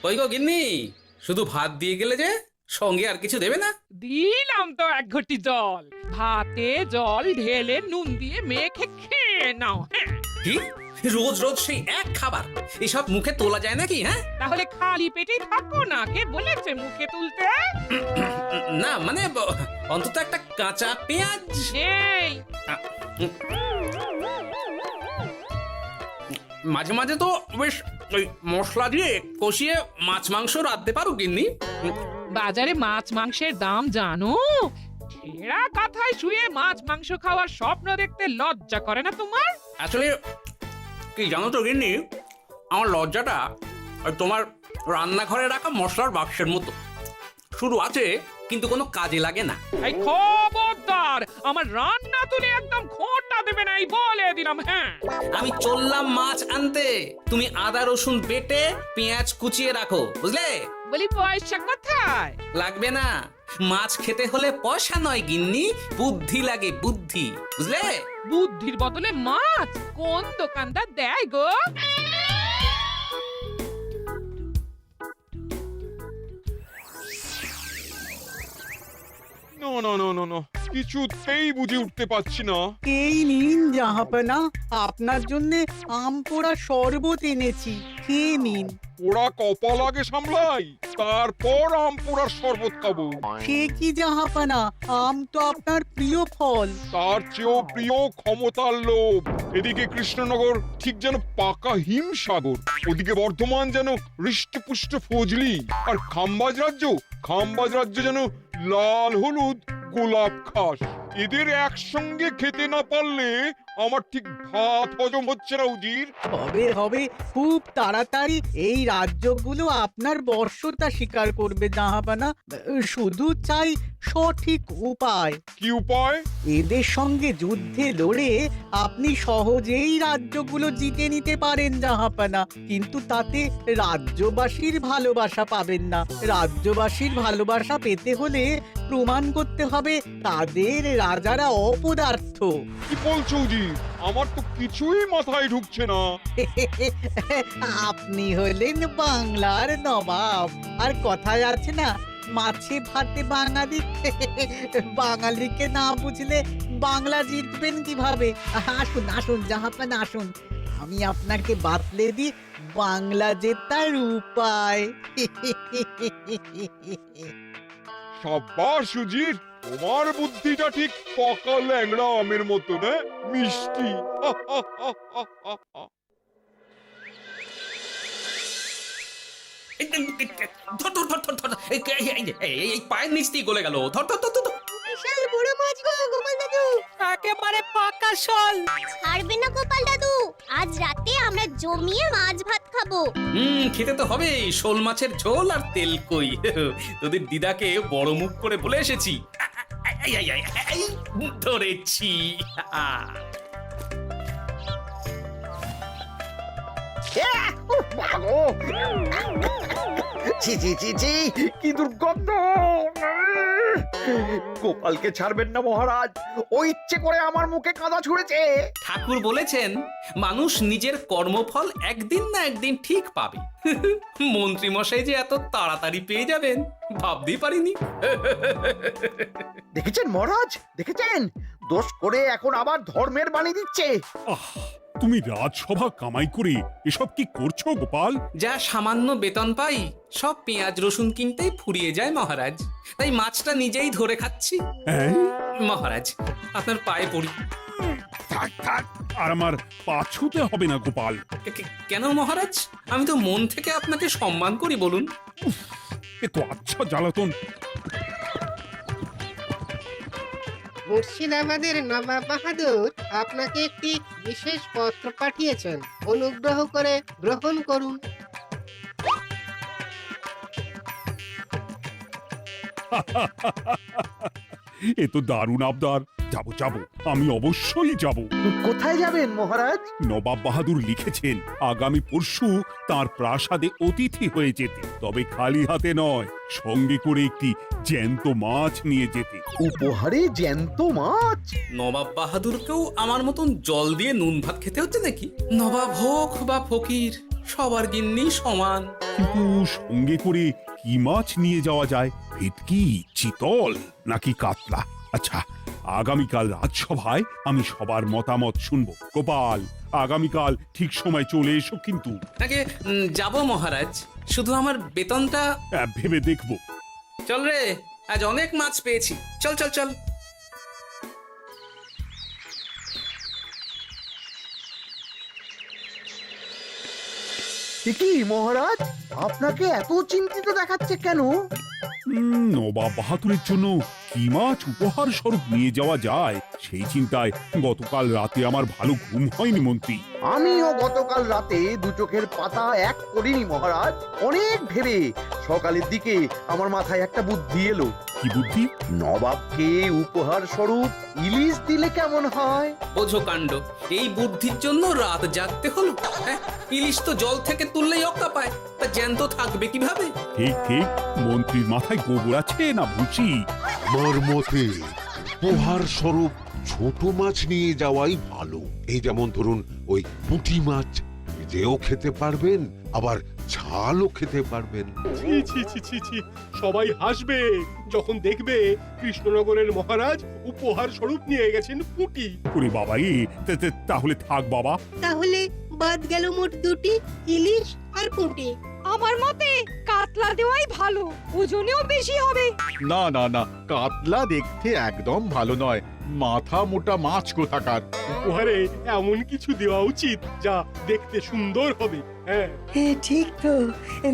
ওই গো গিন্নি, শুধু ভাত দিয়ে গেলে যে, সঙ্গে আর কিছু দেবে না? দিলাম তো এক ঘটি জল। ভাতে জল ঢেলে নুন দিয়ে মেখে খেয়ে নাও। হ্যাঁ, কি রোজ রোজ সেই এক খাবার? এসব মুখে তোলা যায় নাকি? হ্যাঁ, তাহলে খালি পেটেই থাকো না, কে বলেছে মুখে তুলতে? না মানে অন্তত একটা কাঁচা পেঁয়াজ। নেই। মাঝে মাঝে তো বেশ ওই মশলা দিয়ে কষিয়ে মাছ মাংস রাঁধতে পারো গিন্নি। বাজারে মাছ মাংসের দাম জানো? ছেঁড়া কাঁথায় শুয়ে মাছ মাংস খাওয়ার স্বপ্ন দেখতে লজ্জা করে না তোমার? আসলে কি জানো তো গিন্নি, আমার লজ্জাটা ওই তোমার রান্নাঘরে রাখা মশলার বাক্সের মতো, শুরু আছে কিন্তু কোনো কাজে লাগে না। এই খবরদার, আমার রান্না তুলে একদম খোঁটা দেবে না, এই বলে দিলাম। হ্যাঁ, আমি চললাম মাছ আনতে, তুমি আদা রসুন বেটে পেঁয়াজ কুচিয়ে রাখো, বুঝলে? বলি পয়সা কোথায়? লাগবে না, মাছ খেতে হলে পয়সা নয় গিন্নি, বুদ্ধি লাগে, বুদ্ধি, বুঝলে? বুদ্ধির বদলে মাছ কোন দোকানদার দেয় গো? না না না না না, কিছুতেই বুঝে উঠতে পারছি না। এই নিন জাহাপনা, আপনার জন্য আম পোড়া শরবত এনেছি, খেয়ে নিন। ওরা কপাল আগে সামলাই, তারপর আম পোড়ার শরবত খাবো। সে কি জাহাপনা, আম তো আপনার প্রিয় ফল। তার চেয়েও প্রিয় ক্ষমতার লোভ। এদিকে কৃষ্ণনগর ঠিক যেন পাকা হিমসাগর, ওদিকে বর্ধমান যেন হৃষ্টপুষ্ট ফজলি, আর খাম্বাজ রাজ্য যেন লাল হলুদ গোলাপ ঘাস। এদের একসঙ্গে খেতে না পারলে আমার ঠিক ভাত হজম হচ্ছে না উজির। হবে হবে, খুব তাড়াতাড়ি এই রাজ্যগুলো আপনার বর্ষতা স্বীকার করবে জাহাপনা। শুধু চাই সঠিক উপায়। কি উপায়? এদের সঙ্গে যুদ্ধে লড়ে আপনি সহজেই রাজ্যগুলো জিতে নিতে পারেন জাহাপনা, কিন্তু তাতে রাজ্যবাসীর ভালোবাসা পাবেন না। রাজ্যবাসীর ভালোবাসা পেতে হলে প্রমাণ করতে হবে তাদের রাজারা অপদার্থ। কি বলছো উজির? আমার তো কিছুই মাথায় ঢুকছে না। আপনি হলেন বাংলার নবাব, আর কথায় আছে না, মাছে ভাতে বাঙালি। বাঙালিকে না বুঝলে বাংলা জিতবেন কিভাবে? আসুন আসুন জাহাপানা, আসুন, আমি আপনাকে বাতলে দিই বাংলা জেতার উপায়। সাব্বাস উজির, তোমার বুদ্ধিটা ঠিক পাকা ল্যাংড়া আমের মতো, না মিষ্টি। ধর ধর ধর ধর ধর, এই পায়ের নিচ দিয়ে গলে গেল, ধর ধর ধর ধর। বিশাল বড় মাছ গো গোপাল দাদু। একেবারে পাকা শোল। ছাড়বে না গোপাল দাদু, আজ রাতে আমরা জমিয়ে মাছ ভাত খাবো। খেতে তো হবে শোল মাছের ঝোল আর তেল কই। তোদের দিদাকে বড় মুখ করে বলে এসেছি, এই, ধরেছি। ছি ছি ছি ছি, কি দুর্গন্ধ! গোপালকে ছাড়বেন না মহারাজ, ও ইচ্ছে করে আমার মুখে কাদা ছুঁড়েছে। ঠাকুর বলেছেন মানুষ নিজের কর্মফল একদিন না একদিন ঠিক পাবে। মন্ত্রী মশাই যে এত তাড়াতাড়ি পেয়ে যাবেন ভাবতেই পারিনি। দেখেছেন মহারাজ, দেখেছেন? দোষ করে এখন আবার ধর্মের বাণী দিচ্ছে। আহ, তুমি রাজসভা কামাই করে এসব কি করছো গোপাল? যা সামান্য বেতন পাই সব পেঁয়াজ রসুন কিনতেই ফুরিয়ে যায় মহারাজ, তাই মাছটা নিজেই ধরে খাচ্ছি। হ্যাঁ? মহারাজ আপনার পায়ে পড়ি। থাক থাক, আর আমার পা ছুঁতে হবে না গোপাল। কেন মহারাজ? আমি তো মন থেকে আপনাকে সম্মান করি, বলুন। এ তো আচ্ছা জ্বালাতন। মুর্শিদাবাদের নবাব বাহাদুর আপনাকে একটি বিশেষ পত্র পাঠিয়েছেন, অনুগ্রহ করে গ্রহণ করুন। এ তো দারুণ আবদার। যাবো যাবো, আমি অবশ্যই যাব। কোথায় যাবেন মহারাজ? নবাব বাহাদুর লিখেছেন আগামী পরশু তার প্রাসাদে অতিথি হয়ে যেতে, তবে খালি হাতে নয়, সঙ্গে করে একটি জ্যান্ত মাছ নিয়ে যেতে। উপহারে জ্যান্ত মাছ? নবাব বাহাদুরকেও আমার মতন জল দিয়ে নুন ভাত খেতে হচ্ছে নাকি? নবাব হোক বা ফকির, সবার গিন্নি সমান। কিন্তু সঙ্গে করে কি মাছ নিয়ে যাওয়া যায়? ভেটকি, চিতল নাকি কাতলা? আচ্ছা, আগামীকাল রাজসভায় আমি সবার মতামত শুনবো। গোপাল, আগামীকাল ঠিক সময় চলে এসো কিন্তু। আগে যাব মহারাজ, শুধু আমার বেতনটা। ভেবে দেখবো। চল রে, আজ অনেক মাছ পেয়েছি। চল চল চল। কি মহারাজ, আপনাকে এত চিন্তিত দেখাচ্ছে কেন? নবাব বাহাদুরের জন্য কি মাছ উপহার স্বরূপ নিয়ে যাওয়া যায় সেই চিন্তায় গতকাল রাতে আমার ভালো ঘুম হয়নি মন্ত্রী। আমিও গতকাল রাতে দু চোখের পাতা এক করিনি মহারাজ। অনেক ভেবে সকালের দিকে আমার মাথায় একটা বুদ্ধি এলো। কি বুদ্ধি? নবাবকে উপহার স্বরূপ ইলিশ দিলে কেমন হয়? বোঝো কাণ্ড, এই বুদ্ধির জন্য রাত জাগতে হলো। হ্যাঁ, ইলিশ তো জল থেকে তুললেই অক্কা পায়, তা জ্যান্ত থাকবে কিভাবে? ঠিক ঠিক, মন্ত্রীর মাথায় গোবর আছে না ভুসি? আমার মতে উপহার স্বরূপ ছোট মাছ নিয়ে যাওয়াই ভালো। এই যেমন ধরুন ওই পুঁটি মাছ, নিজেও খেতে পারবেন আবার ঝালও খেতে পারবেন। ছি ছি ছি ছি ছি, সবাই হাসবে যখন দেখবে কৃষ্ণনগরের মহারাজ উপহার স্বরূপ নিয়ে গেছেন পুঁটি। ওরে বাবা, তাহলে থাক বাবা। তাহলে বাদ গেল মোট দুটি, ইলিশ আর পুঁটি। আমার মতে কাতলা দেওয়াই ভালো, ওজনেও বেশি হবে। না না না, কাতলা দেখতে একদম ভালো নয়, মাথা মোটা মাছ কোথাকার। উপহারে এমন কিছু দেওয়া উচিত যা দেখতে সুন্দর হবে। হ্যাঁ, ঠিক তো,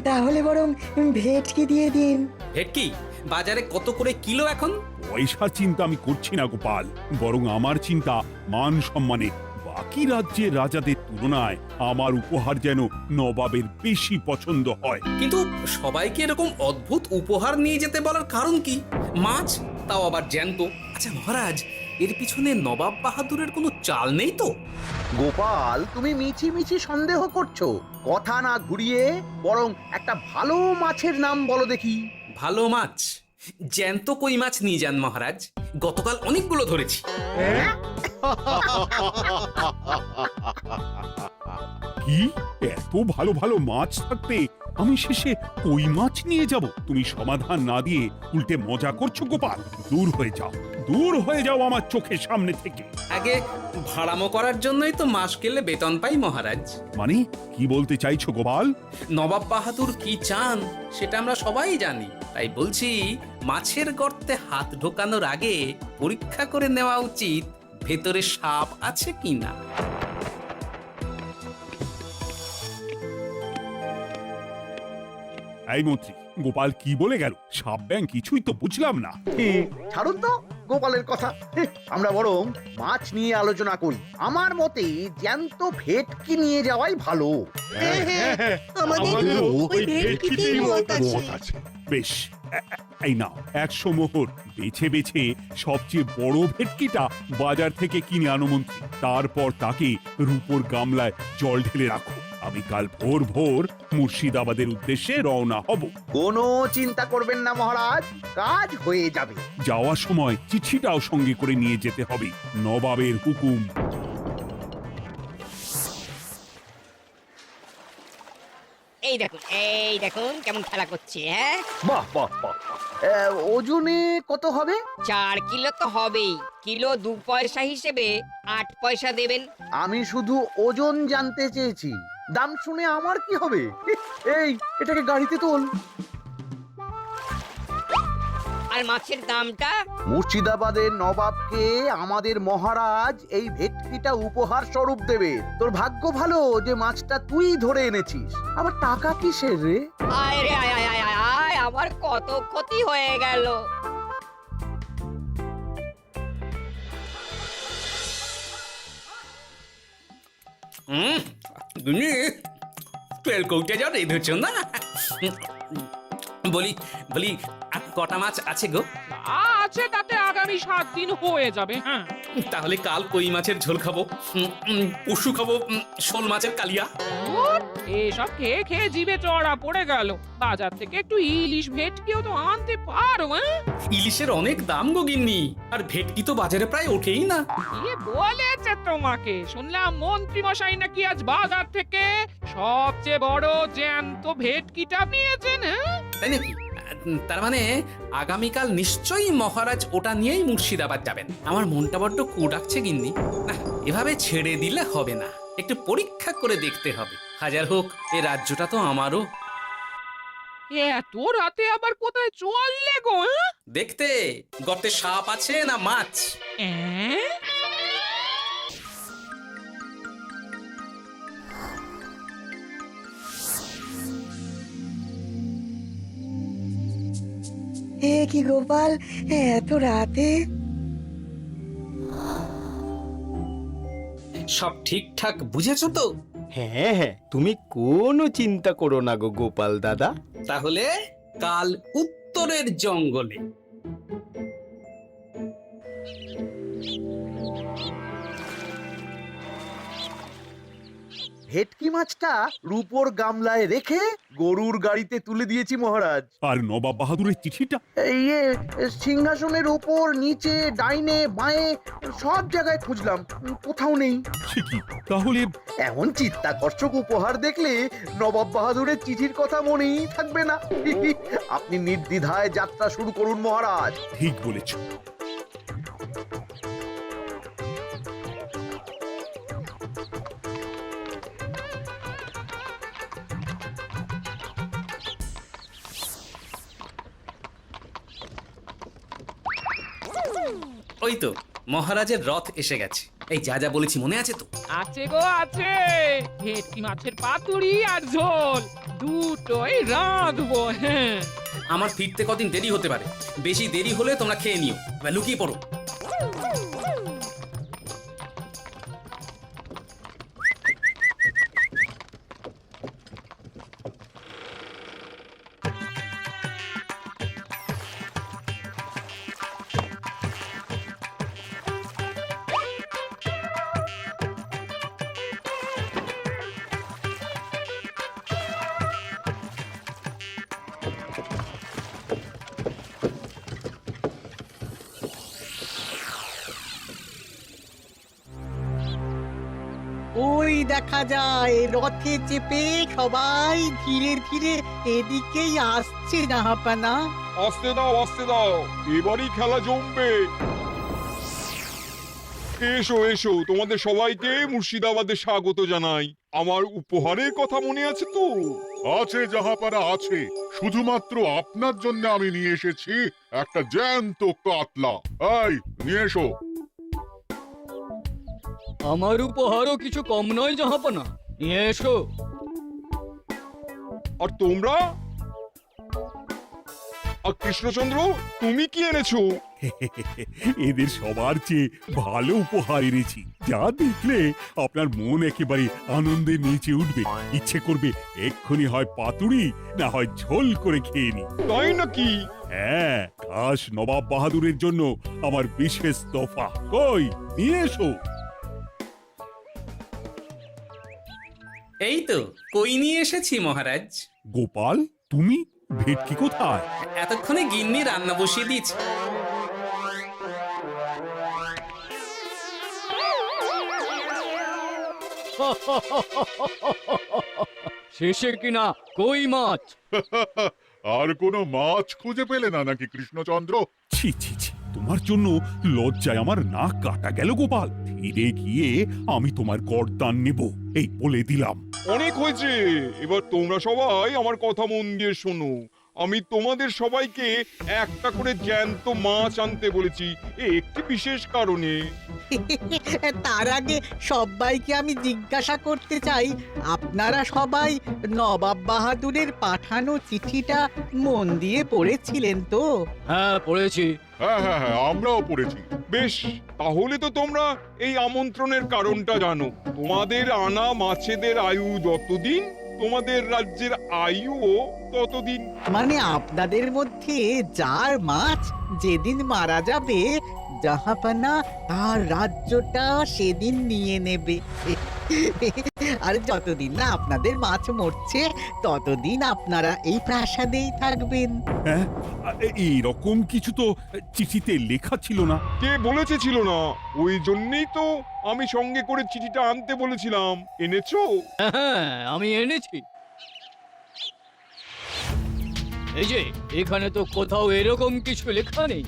তাহলে বরং ভেটকি দিয়ে দিন। ভেটকি বাজারে কত করে কিলো এখন? পয়সার চিন্তা আমি করছি না গোপাল, বরং আমার চিন্তা মান সম্মানে। বাকি রাজ্যের রাজাদের তুলনায় আমার উপহার যেন নবাবের বেশি পছন্দ হয়। কিন্তু সবাইকে এরকম অদ্ভুত উপহার নিয়ে যেতে বলার কারণ কি? মাছ, তাও আবার জ্যান্ত। আচ্ছা মহারাজ, এর পিছনে নবাব বাহাদুরের কোনো চাল নেই তো? গোপাল, তুমি মিছি মিছি সন্দেহ করছো। কথা না ঘুরিয়ে বরং একটা ভালো মাছের নাম বলো দেখি। ভালো মাছ? জ্যান্ত কই মাছ নিয়ে যান মহারাজ, গতকাল অনেকগুলো ধরেছি। কি, এত ভালো ভালো মাছ থাকতে আমি শেষে কই মাছ নিয়ে যাব? তুমি সমাধান না দিয়ে উল্টে মজা করছো গোপাল। দূর হয়ে যাও, দূর হয়ে যাও আমার চোখের সামনে থেকে। আগে ভাড়ামো করার জন্যই তো মাস গেলে বেতন পাই মহারাজ। মানে কি বলতে চাইছো গোপাল? নবাব বাহাদুর কি চান সেটা আমরা সবাই জানি, তাই বলছি মাছের গর্তে হাত ঢোকানোর আগে পরীক্ষা করে নেওয়া উচিত ভেতরে সাপ আছে কিনা। এই মন্ত্রী, গোপাল কি বলে গেল? সাপ ব্যাং কিছুই তো বুঝলাম না। ছাড়ুন তো গোপালের কথা, আমরা বরং মাছ নিয়ে আলোচনা করি। আমার মতে জ্যান্ত ভেটকি নিয়ে যাওয়াই ভালো। আমাদেরও ওই ভেটকিতেই মত আছে। বেশ, এই নাও 100 মোহর। বেছে বেছে সবচেয়ে বড় ভেটকিটা বাজার থেকে কিনে আনো মন্ত্রী। তারপর তাকে রূপোর গামলায় জল ঢেলে রাখো। আমি কাল ভোর ভোর মুর্শিদাবাদের উদ্দেশ্যে রওনা হব। কোনো চিন্তা করবেন না মহারাজ, কাজ হয়ে যাবে। যাওয়ার সময় চিঠিটাও সঙ্গে করে নিয়ে যেতে হবে, নবাবের হুকুম। এই দেখুন কেমন খেলা করছে। হ্যাঁ, বাহ বাহ বাহ। ওজনে কত হবে? 4 কিলো তো হবেই। কিলো 2 পয়সা হিসেবে 8 পয়সা দেবেন। আমি শুধু ওজন জানতে চেয়েছি, দাম শুনে আমার কি হবে? এই, এটাকে গাড়িতে তোল। আর মাছের দামটা? মুর্শিদাবাদের নবাবকে আমাদের মহারাজ এই ভেটকিটা উপহার স্বরূপ দেবে। তোর ভাগ্য ভালো যে মাছটা তুই ধরে এনেছিস। আবার টাকা কিসের রে? আয় রে আয় আয় আয় আয়, আমার কত ক্ষতি হয়ে গেল। তেল কৌটে যা রেঁধেছ না। বলি বলি আর কটা মাছ আছে গো? আছে, তাতে আগামী 7 দিন হয়ে যাবে। হ্যাঁ, তাহলে কাল কই মাছের ঝোল খাবো, পশু খাবো শোল মাছের কালিয়া। এসব খেয়ে খেয়ে জিভে চড়া পড়ে গেল। বাজার থেকে একটু ইলিশ ভেটকিও তো আনতে পারো। ইলিশের অনেক দাম গো গিন্নি, আর ভেটকি তো বাজারে প্রায় ওঠেই না। কে বলেছে তোমাকে? শুনলাম মন্ত্রী মশাই নাকি আজ বাজার থেকে সবচেয়ে বড় জ্যান্ত ভেটকিটা নিয়েছেন। তাই নাকি? তার মানে আগামীকাল নিশ্চয়ই মহারাজ ওটা নিয়েই মুর্শিদাবাদ যাবেন। আমার মনটা বড্ড কু ডাকছে গিন্নি। না, এভাবে ছেড়ে দিলে হবে না, একটু পরীক্ষা করে দেখতে হবে। হাজার হোক, এ রাজ্যটা তো আমারও। এত রাতে আবার কোথায় চললে গো? দেখতে গর্তে সাপ আছে না মাছ। এ কি গোপাল, এত রাতে? সব ঠিকঠাক বুঝেছো তো? হ্যাঁ হ্যাঁ, তুমি কোনো চিন্তা করো না গো গোপাল দাদা। তাহলে কাল উত্তরের জঙ্গলে। ভেটকি মাছটা রূপোর গামলায় রেখে গরুর গাড়িতে তুলে দিয়েছি মহারাজ। আর নবাব বাহাদুরের চিঠিটা? ইয়ে, সিংহাসনের উপর, নিচে, ডাইনে, বাঁয়ে সব জায়গায় খুঁজলাম, কোথাও নেই। সে কি তাহলে? এমন চিত্তাকর্ষক উপহার দেখলে নবাব বাহাদুরের চিঠির কথা মনেই থাকবে না। আপনি নির্দ্বিধায় যাত্রা শুরু করুন মহারাজ। ঠিক বলেছ। ওই তো মহারাজের রথ এসে গেছে। এই যা যা বলেছি মনে আছে তো? আছে গো আছে। ভেটকি মাছের পাতুরি আর ঝোল দুটোই রাঁধবো। হ্যাঁ, আমার ফিরতে কদিন দেরি হতে পারে, বেশি দেরি হলে তোমরা খেয়ে নিও, এবার লুকিয়ে পড়ো। ওই দেখা যায় রথে চেপে সবাই ধীরে ধীরে এদিকেই আসছে জাহাপানা। আসতে দাও, আসতে দাও, এবারই খেলা জমবে। এসো এসো, তোমাদের সবাইকে মুর্শিদাবাদে স্বাগত জানাই। আমার উপহারের কথা মনে আছে তো? আছে জাহাপানা আছে, শুধুমাত্র আপনার জন্য আমি নিয়ে এসেছি একটা জ্যান্ত কাতলা। এই নিয়ে এসো। আমার উপহারও কিছু কম নয় জাহাপানা, নিয়ে এসো। আর তোমরা? আর কৃষ্ণচন্দ্র, তুমি কি এনেছো? এদের সবার চেয়ে ভালো উপহার এনেছি, যা দেখলে আপনার মন একেবারে আনন্দে নেচে উঠবে। ইচ্ছে করবে এক্ষুনি হয় পাতুরি না হয় ঝোল করে খেয়ে নি। তাই নাকি? হ্যাঁ, খাস নবাব বাহাদুরের জন্য আমার বিশেষ তোফা। কই, নিয়ে এসো। এই তো কই নিয়ে এসেছি মহারাজ। গোপাল, তুমি? ভেটকি কোথায়? এতক্ষণে গিন্নি রান্না বসিয়ে দিয়েছে। শেষে কিনা কই মাছ? আর কোনো মাছ খুঁজে পেলে না নাকি কৃষ্ণচন্দ্র? ছি ছি ছি, তোমার জন্য লজ্জায় আমার নাক কাটা গেল গোপাল। ফিরে গিয়ে আমি তোমার গর্দান নেব, এই বলে দিলাম। অনেক হয়েছে, এবার তোমরা সবাই আমার কথা মন দিয়ে শোনো। আমি তোমাদের সবাইকে একটা করে জ্যান্ত মাছ আনতে বলেছি, একটি বিশেষ কারণে। তার আগে সবাইকে আমি জিজ্ঞাসা করতে চাই, আপনারা সবাই নবাব বাহাদুরের পাঠানো চিঠিটা মন দিয়ে পড়েছিলেন তো? হ্যাঁ পড়েছি। হ্যাঁ হ্যাঁ হ্যাঁ, আমরাও পড়েছি। বেশ, তাহলে তো তোমরা এই আমন্ত্রণের কারণটা জানো। তোমাদের আনা মাছেদের আয়ু যতদিন, তোমাদের রাজ্যের আয়ুও ততদিন। মানে আপনাদের মধ্যে যার মাছ যেদিন মারা যাবে, জাহাপানা তার রাজ্যটা সেদিন নিয়ে নেবে। আর যতদিন না আপনাদের মাছ মরছে ততদিন আপনারা এই প্রাসাদেই থাকবেন। হ্যাঁ, এইরকম কিছু তো চিঠিতে লেখা ছিল না। কে বলেছে ছিল না? ওই জন্যই তো আমি সঙ্গে করে চিঠিটা আনতে বলেছিলাম। এনেছো? হ্যাঁ, আমি এনেছি। এই যে এখানে তো কোথাও এরকম কিছু লেখা নেই।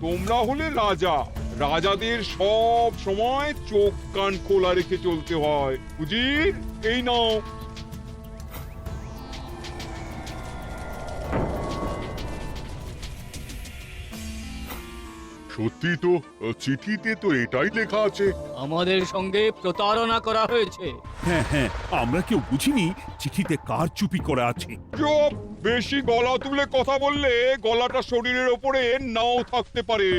তোমরা হলে রাজা, রাজাদের সব সময় চোখ কান খোলা রেখে চলতে হয়। উজির, এই নাও। সত্যি তো, চিঠিতে তো এটাই লেখা আছে। আমাদের সঙ্গে প্রতারণা করা হয়েছে। হ্যাঁ হ্যাঁ, আমরা কেউ বুঝিনি চিঠিতে কার চুপি করা আছে। চুপ! বেশি গলা তুলে কথা বললে গলাটা শরীরের ওপরে নাও থাকতে পারে।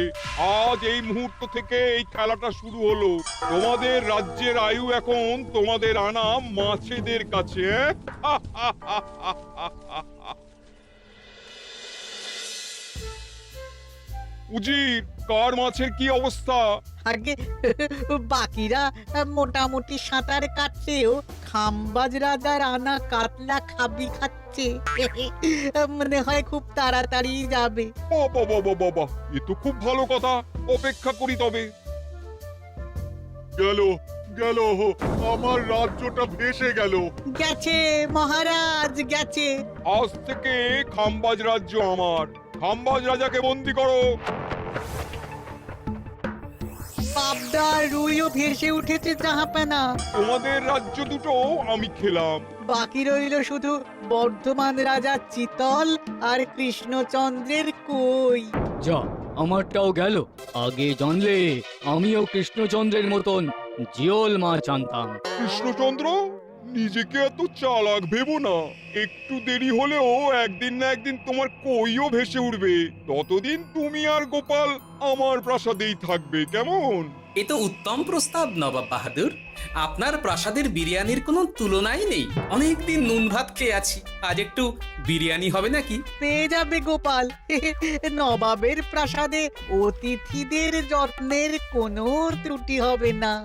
আজ এই মুহূর্ত থেকে এই খেলাটা শুরু হলো। তোমাদের রাজ্যের আয়ু এখন তোমাদের আনা মাছেদের কাছে। উজির, কার মাছের কি অবস্থা? আগে বাকিরা মোটামুটি সাঁতার কাটছেও, খাম্বাজ রাজার আনা কাতলা খাবি খাচ্ছে। মনে হয় খুব তাড়াতাড়ি যাবে। বাবা বাবা বাবা, এ তো খুব ভালো কথা। অপেক্ষা করি তবে। গেল গেল, আমার রাজ্যটা ভেসে গেল। গেছে মহারাজ, গেছে। আজ থেকে খাম্বাজ রাজ্য আমার। খাম্বাজ রাজাকে বন্দি করো। পাবদা রুইও ভেসে উঠেছে জাহাপানা। তোমাদের রাজ্য দুটো আমি খেলাম। বাকি রইল শুধু বর্ধমান রাজা চিতল আর কৃষ্ণচন্দ্রের কই। যা, আমারটাও গেল। আগে জানলে আমিও কৃষ্ণচন্দ্রের মতন জিওল মাছ আনতাম। কৃষ্ণচন্দ্র, নিজেকে এত চালাক ভেবো না। একটু দেরি হলেও একদিন না একদিন তোমার কইও ভেসে উঠবে। ততদিন তুমি আর গোপাল আমার প্রাসাদেই থাকবে, কেমন? এ তো উত্তম প্রস্তাব নবাব বাহাদুর। আপনার প্রাসাদের বিরিয়ানির কোনো তুলনাই নেই। অনেকদিন নুন ভাত খেয়ে আছি, আজ একটু বিরিয়ানি হবে নাকি? পেয়ে যাবে গোপাল। নবাবের প্রাসাদে অতিথিদের যত্নের কোনো ত্রুটি হবে না।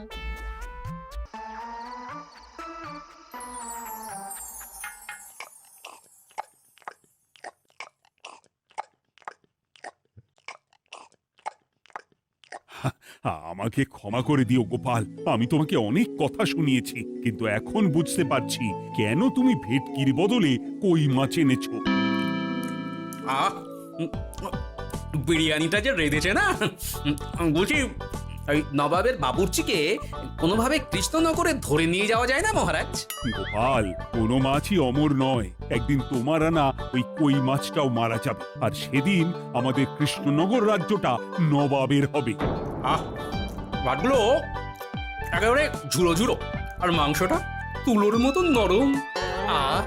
আমাকে ক্ষমা করে দিও গোপাল, আমি তোমাকে অনেক কথা শুনিয়েছি, কিন্তু এখন বুঝতে পারছি কেন তুমি ভেটকির বদলে কই মাছ এনেছো। আহ, বিরিয়ানিটা যে রেঁধেছে না, বলছি এই নবাবের বাবুর্চিকে কোনোভাবে কৃষ্ণনগরে ধরে নিয়ে যাওয়া যায় না মহারাজ? গোপাল, কোনো মাছই অমর নয়। একদিন তোমার আনা ওই কই মাছটাও মারা যাবে, আর সেদিন আমাদের কৃষ্ণনগর রাজ্যটা নবাবের হবে। আহ, ভাতগুলো একেবারে ঝুড়ো ঝুড়ো, আর মাংসটা তুলোর মতন নরম। আহ,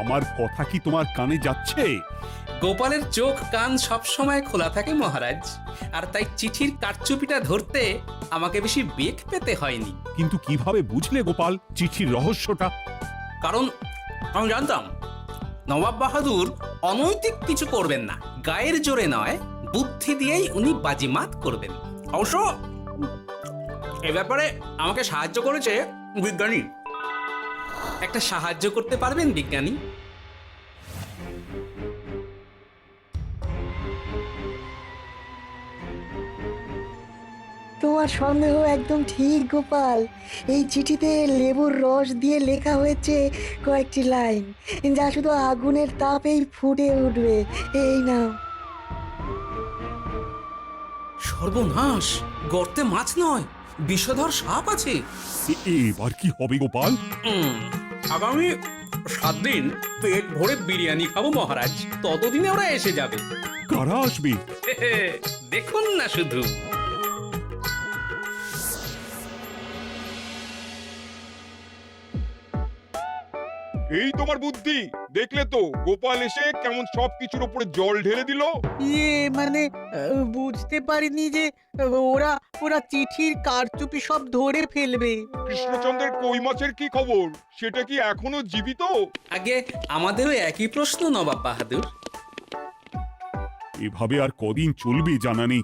আমার কথা কি তোমার কানে যাচ্ছে? গোপালের চোখ কান সব সময় খোলা থাকে মহারাজ, আর তাই চিঠির কারচুপিটা ধরতে আমাকে বেশি বেগ পেতে হয়নি। কিন্তু কিভাবে বুঝলে গোপাল চিঠির রহস্যটা? কারণ আমি জানতাম নবাব বাহাদুর অনৈতিক কিছু করবেন না। গায়ের জোরে নয়, বুদ্ধি দিয়েই উনি বাজিমাত করবেন। অবশ্য এ ব্যাপারে আমাকে সাহায্য করেছে বিজ্ঞানী। একটা সাহায্য করতে পারবেন বিজ্ঞানী? তোমার সন্দেহ একদম ঠিক গোপাল। এই চিঠিতে লেবুর রস দিয়ে লেখা হয়েছে কয়েকটি লাইন, যা শুধু আগুনের তাপেই ফুটে উঠবে। এই নাও। সর্বনাশ! গর্তে মাছ নয়, বিষধর সাপ আছে। এবার কি হবে গোপাল? আগামী 7 দিন পেট ভরে বিরিয়ানি খাবো মহারাজ। ততদিনে ওরা এসে যাবে। কারা আসবে? দেখুন না শুধু। এই তোমার বুদ্ধি, দেখলে তো গোপাল এসে কেমন সবকিছুর উপরে জল ঢেলে দিল। মানে বুঝতে পারিনি যে ওরা ওরা চিঠির কারচুপি সব ধরে ফেলবে। কৃষ্ণচন্দ্রের কই মাছের কি খবর? সেটা কি এখনো জীবিত? আগে আমাদেরও একই প্রশ্ন নবাব বাহাদুর। এভাবে আর কদিন চলবে জানা নেই।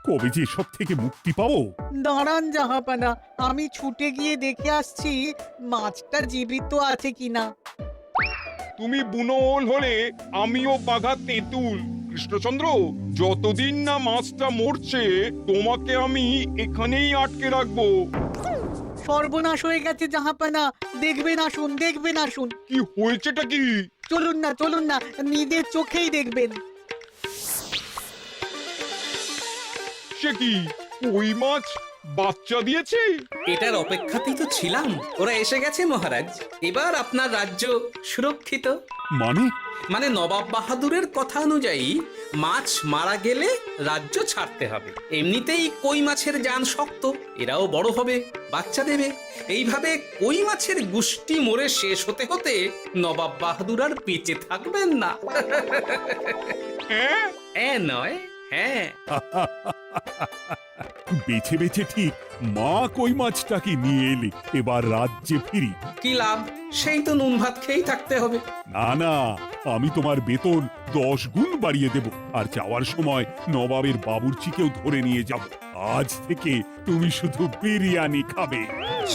কবে যে সব থেকে মুক্তি পাবো। দাঁড়ান জাহাপানা, আমি ছুটে গিয়ে দেখে আসছি মাছটা জীবিত আছে কিনা। তুমি বুনোল হলে আমিও বাঘা তেঁতুল। কৃষ্ণচন্দ্র, যতদিন না মাছটা মরছে তোমাকে আমি এখানেই আটকে রাখবো। সর্বনাশ হয়ে গেছে জাহাপানা, দেখবেন আসুন, দেখবেন আসুন। কি হয়েছেটা কি? চলুন না, নিজের চোখেই দেখবেন। সে কি, কই মাছ বাচ্চা দিয়েছে? এটার অপেক্ষাতেই তো ছিলাম। ওরা এসে গেছে মহারাজ, এবার আপনার রাজ্য সুরক্ষিত। মানে নবাব বাহাদুরের কথা অনুযায়ী মাছ মারা গেলে রাজ্য ছাড়তে হবে। এমনিতেই কই মাছের জান শক্ত, এরাও বড় হবে, বাচ্চা দেবে। এইভাবে কই মাছের গুষ্টি মরে শেষ হতে হতে নবাব বাহাদুর আর বেঁচে থাকবেন না। হ্যাঁ নয়, হ্যাঁ। বেছে বেছে ঠিক মা কই মাছটাকে নিয়ে এলে, এবার রাজ্যে ফিরি। কি লাভ, সেই তো নুন ভাত খেয়েই থাকতে হবে। না, আমি তোমার বেতন 10 গুণ বাড়িয়ে দেব, আর যাওয়ার সময় নবাবের বাবুর্চিকেও ধরে নিয়ে যাব। আজ থেকে তুমি শুধু বিরিয়ানি খাবে।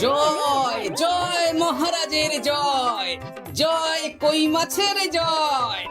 জয় জয় মহারাজের জয়, জয় কই মাছের জয়।